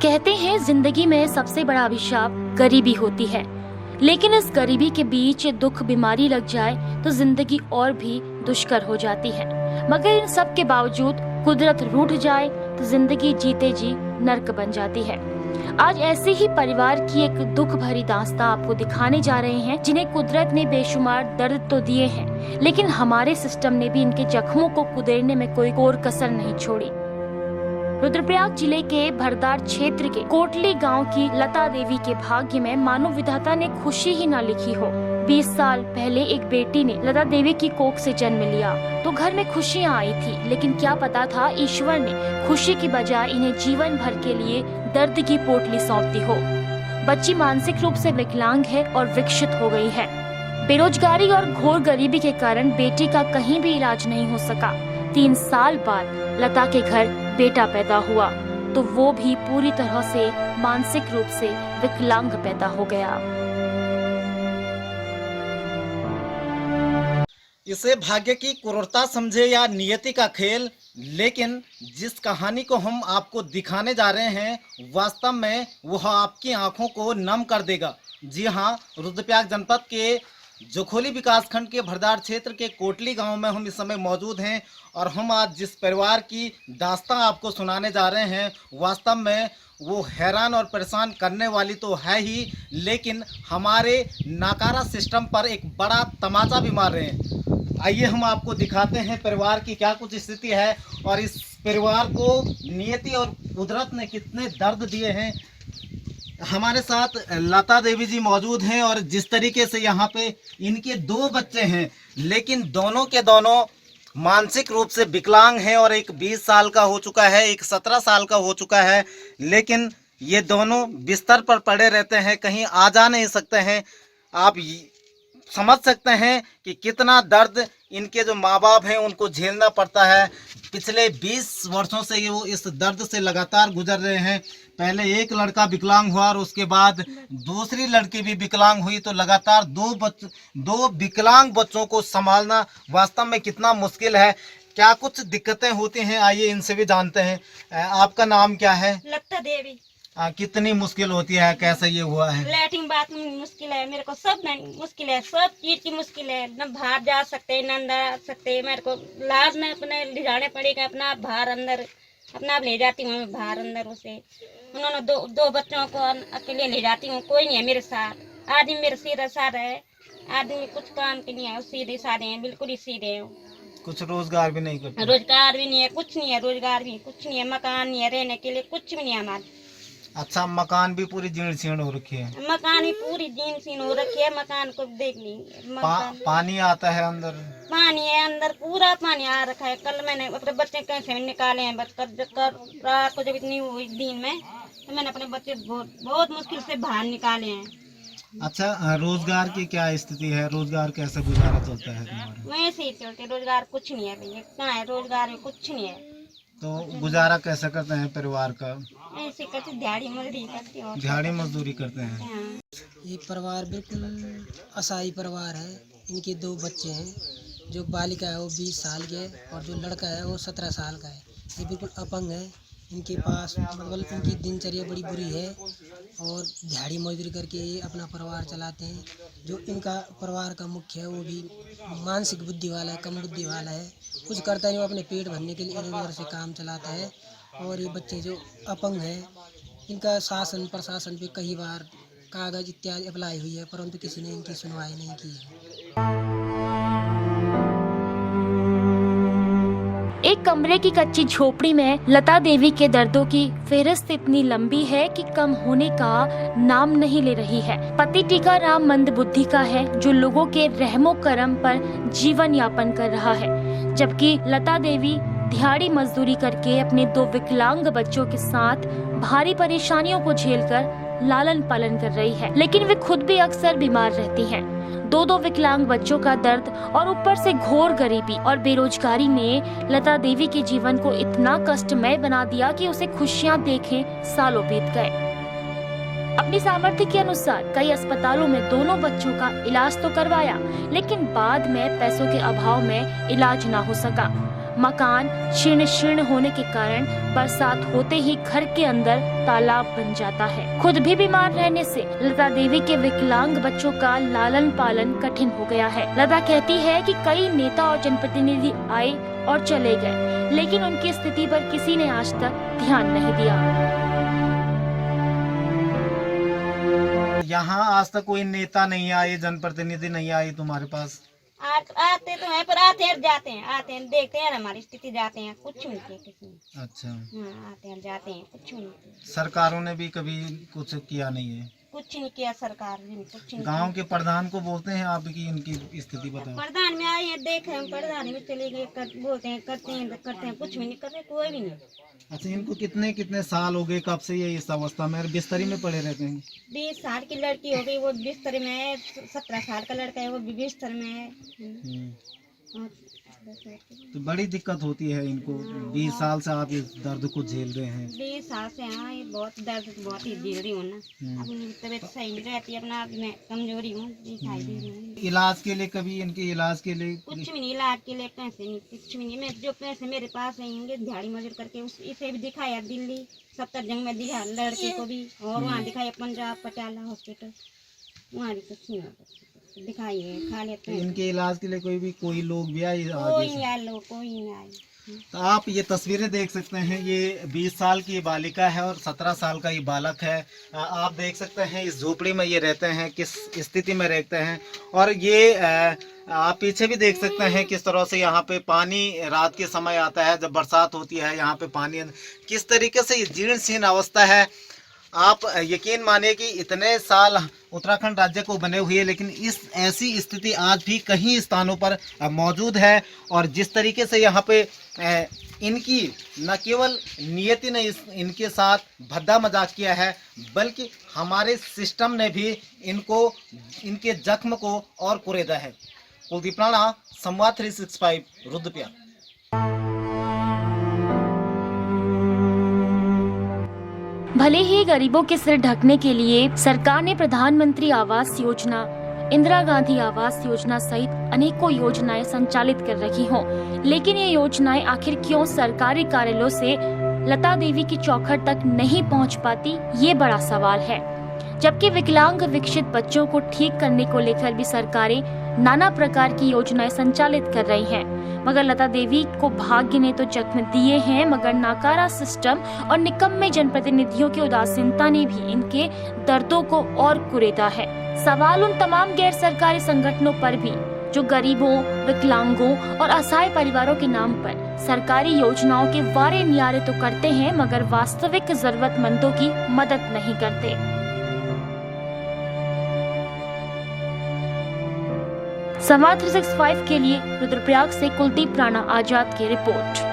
कहते हैं जिंदगी में सबसे बड़ा अभिशाप गरीबी होती है, लेकिन इस गरीबी के बीच दुख बीमारी लग जाए तो जिंदगी और भी दुष्कर हो जाती है। मगर इन सब के बावजूद कुदरत रूठ जाए तो जिंदगी जीते जी नर्क बन जाती है। आज ऐसे ही परिवार की एक दुख भरी दास्तां आपको दिखाने जा रहे हैं, जिन्हें कुदरत ने बेशुमार दर्द तो दिए हैं, लेकिन हमारे सिस्टम ने भी इनके जख्मों को कुदेरने में कोई और कसर नहीं छोड़ी। रुद्रप्रयाग जिले के भरदार क्षेत्र के कोटली गांव की लता देवी के भाग्य में मानो विधाता ने खुशी ही न लिखी हो। 20 साल पहले एक बेटी ने लता देवी की कोख से जन्म लिया तो घर में खुशियां आई थी, लेकिन क्या पता था ईश्वर ने खुशी की बजाय इन्हें जीवन भर के लिए दर्द की पोटली सौंप दी हो। बच्ची मानसिक रूप से विकलांग है और विकसित हो गई है। बेरोजगारी और घोर गरीबी के कारण बेटी का कहीं भी इलाज नहीं हो सका। 3 साल बाद लता के घर बेटा पैदा हुआ तो वो भी पूरी तरह से मानसिक रूप से विकलांग पैदा हो गया। इसे भाग्य की क्रूरता समझे या नियति का खेल, लेकिन जिस कहानी को हम आपको दिखाने जा रहे हैं वास्तव में वह आपकी आंखों को नम कर देगा। जी हाँ, रुद्रप्रयाग जनपद के जोखोली विकासखंड के भरदार क्षेत्र के कोटली गांव में हम इस समय मौजूद हैं और हम आज जिस परिवार की दास्तां आपको सुनाने जा रहे हैं वास्तव में वो हैरान और परेशान करने वाली तो है ही, लेकिन हमारे नाकारा सिस्टम पर एक बड़ा तमाचा भी मार रहे हैं। आइए हम आपको दिखाते हैं परिवार की क्या कुछ स्थिति है और इस परिवार को नियति और कुदरत ने कितने दर्द दिए हैं। हमारे साथ लता देवी जी मौजूद हैं और जिस तरीके से यहाँ पे इनके 2 बच्चे हैं, लेकिन दोनों के दोनों मानसिक रूप से विकलांग हैं और एक 20 साल का हो चुका है, एक 17 साल का हो चुका है, लेकिन ये दोनों बिस्तर पर पड़े रहते हैं, कहीं आ जा नहीं सकते हैं। आप समझ सकते हैं कि कितना दर्द इनके जो माँ बाप हैं उनको झेलना पड़ता है। पिछले 20 वर्षों से ये वो इस दर्द से लगातार गुजर रहे हैं। पहले एक लड़का विकलांग हुआ और उसके बाद दूसरी लड़की भी विकलांग हुई, तो लगातार 2 विकलांग बच्चों को संभालना वास्तव में कितना मुश्किल है। क्या कुछ दिक्कतें होती हैं, आइए इनसे भी जानते हैं। आपका नाम क्या है? लता देवी। कितनी मुश्किल होती है, कैसे ये हुआ है? लैट्रिन बाथरूम मुश्किल है, मेरे को सब मुश्किल है, सब चीज की मुश्किल है। न बाहर जा सकते न अंदर आ सकते, मेरे को लाज में अपने ले जाने पड़ेगा, अपना बाहर अंदर अपना ले जाती हूँ बाहर अंदर। उसे उन्होंने दो बच्चों को अकेले ले जाती हूँ, कोई नहीं है मेरे साथ। आदमी मेरे सीधा साधा है, आदमी कुछ काम के नहीं है, सीधे साधे हैं, बिल्कुल ही सीधे हैं। कुछ रोजगार भी नहीं करते? रोजगार भी नहीं है, कुछ नहीं है, रोजगार भी कुछ नहीं है, मकान नहीं है, रहने के लिए कुछ भी नहीं है हमारे। अच्छा, मकान भी पूरी जीर्ण शीर्ण हो रखी है? मकान भी पूरी जीर्ण शीर्ण हो रखी है, मकान को देख ली। पानी आता है अंदर? पानी है अंदर, पूरा पानी आ रखा है। कल मैंने अपने बच्चे कैसे निकाले हैं, रात को जब इतनी हुई दिन में, तो मैंने अपने बच्चे बहुत मुश्किल से बाहर निकाले हैं। अच्छा, रोजगार की क्या स्थिति है? रोजगार कैसे गुजारा चलता है तुम्हारा? वैसे ही चलते, रोजगार कुछ नहीं है भैया, कहाँ है रोजगार में, कुछ नहीं है। तो गुजारा कैसे करते हैं परिवार का? ऐसे करते, दिहाड़ी मजदूरी करते हैं। दिहाड़ी मजदूरी करते हैं। ये परिवार बिल्कुल असहाय परिवार है। इनके 2 बच्चे हैं, जो बालिका है वो 20 साल की है और जो लड़का है वो 17 साल का है। ये बिल्कुल अपंग है। इनके पास मतलब इनकी दिनचर्या बड़ी बुरी है और दिहाड़ी मजदूरी करके ये अपना परिवार चलाते हैं। जो इनका परिवार का मुख्य है वो भी मानसिक बुद्धि वाला है, कम बुद्धि वाला है, कुछ करता नहीं, वो अपने पेट भरने के लिए इधर उधर से काम चलाता है। और ये बच्चे जो अपंग हैं, इनका शासन प्रशासन पे कई बार कागज इत्यादि अप्लाई हुई है, परंतु किसी ने इनकी सुनवाई नहीं की है। एक कमरे की कच्ची झोपड़ी में लता देवी के दर्दों की फेहरिस्त इतनी लंबी है कि कम होने का नाम नहीं ले रही है। पति टीकाराम मंदबुद्धि का है, जो लोगों के रहमो करम पर जीवन यापन कर रहा है, जबकि लता देवी दिहाड़ी मजदूरी करके अपने 2 विकलांग बच्चों के साथ भारी परेशानियों को झेलकर लालन पालन कर रही है, लेकिन वे खुद भी अक्सर बीमार रहती हैं। 2 विकलांग बच्चों का दर्द और ऊपर से घोर गरीबी और बेरोजगारी ने लता देवी के जीवन को इतना कष्टमय बना दिया कि उसे खुशियां देखे सालों बीत गए। अपनी सामर्थ्य के अनुसार कई अस्पतालों में दोनों बच्चों का इलाज तो करवाया, लेकिन बाद में पैसों के अभाव में इलाज ना हो सका। मकान शीर्ण शीर्ण होने के कारण बरसात होते ही घर के अंदर तालाब बन जाता है। खुद भी बीमार रहने से लता देवी के विकलांग बच्चों का लालन पालन कठिन हो गया है। लता कहती है कि कई नेता और जनप्रतिनिधि आए और चले गए, लेकिन उनकी स्थिति पर किसी ने आज तक ध्यान नहीं दिया। यहाँ आज तक कोई नेता नहीं आए, जनप्रतिनिधि नहीं आए तुम्हारे पास? आते तो हैं पर आते हैं जाते हैं, आते हैं देखते हैं हमारी स्थिति, जाते हैं, कुछ नहीं किया किसी ने। अच्छा, हाँ, आते हैं जाते हैं, कुछ नहीं किया। सरकारों ने भी कभी कुछ किया नहीं है? कुछ नहीं किया सरकार ने, कुछ नहीं गांव के प्रधान को बोलते हैं आप कि इनकी स्थिति बताओ? प्रधान में आए हैं, देखे हम प्रधान में चले गए, बोलते हैं करते हैं, कुछ भी नहीं कर रहे, कोई भी नहीं। अच्छा, इनको कितने कितने साल हो गए, कब से ये इस अवस्था में बिस्तरी में पड़े रहते हैं? 20 साल की लड़की हो गई, वो बिस्तर में है। 17 साल का लड़का है, वो भी बिस्तर में है। तो बड़ी दिक्कत होती है इनको। 20 साल से आप इस दर्द को झेल रहे हैं। 20 साल से, हाँ, ये बहुत दर्द, बहुत ही झेल रही हूँ ना। अपनी तबीयत सही नहीं रहती, अपना मैं कमजोरी हूँ, दिखाई दे रही हूँ। इलाज के लिए कभी इनके इलाज के लिए कुछ भी नहीं, इलाज के लिए पैसे नहीं, कुछ भी नहीं। मैं जो पैसे मेरे पास रहेंगे दिहाड़ी मजदूर करके इसे भी दिखाया, दिल्ली सफदरजंग में दिखा लड़के को भी, और वहाँ दिखाया पंजाब पटियाला हॉस्पिटल, वहाँ भी कुछ नहीं होता, दिखाइए खा लेते हैं। इनके इलाज के लिए कोई लोग भी आए? कोई नहीं आए लोग, कोई नहीं आए। तो आप ये तस्वीरें देख सकते हैं, ये 20 साल की बालिका है और 17 साल का ये बालक है। आप देख सकते हैं इस झोपड़ी में ये रहते हैं, किस स्थिति में रहते हैं। और ये आप पीछे भी देख सकते हैं किस तरह से यहाँ पे पानी रात के समय आता है, जब बरसात होती है यहाँ पे पानी किस तरीके से ये जीर्ण शीर्ण अवस्था है। आप यकीन मानिए कि इतने साल उत्तराखंड राज्य को बने हुए, लेकिन इस ऐसी स्थिति आज भी कई स्थानों पर मौजूद है। और जिस तरीके से यहाँ पे इनकी न केवल नियति ने इनके साथ भद्दा मजाक किया है, बल्कि हमारे सिस्टम ने भी इनके जख्म को और कुरेदा है। कुलदीप राणा, संवाद 365, रुद्रप्रयाग। भले ही गरीबों के सिर ढकने के लिए सरकार ने प्रधानमंत्री आवास योजना, इंदिरा गांधी आवास योजना सहित अनेकों योजनाएं संचालित कर रखी हों, लेकिन ये योजनाएं आखिर क्यों सरकारी कार्यालयों से लता देवी की चौखट तक नहीं पहुंच पाती, ये बड़ा सवाल है। जबकि विकलांग विकसित बच्चों को ठीक करने को लेकर भी सरकारें नाना प्रकार की योजनाएं संचालित कर रही हैं, मगर लता देवी को भाग्य ने तो जख्म दिए हैं, मगर नाकारा सिस्टम और निकम्मे जनप्रतिनिधियों की उदासीनता ने भी इनके दर्दों को और कुरेदा है। सवाल उन तमाम गैर सरकारी संगठनों पर भी जो गरीबों, विकलांगों और असहाय परिवारों के नाम पर सरकारी योजनाओं के वारे न्यारे तो करते हैं, मगर वास्तविक जरूरतमंदों की मदद नहीं करते। संवाद 365 के लिए रुद्रप्रयाग से कुलदीप राणा आजाद की रिपोर्ट।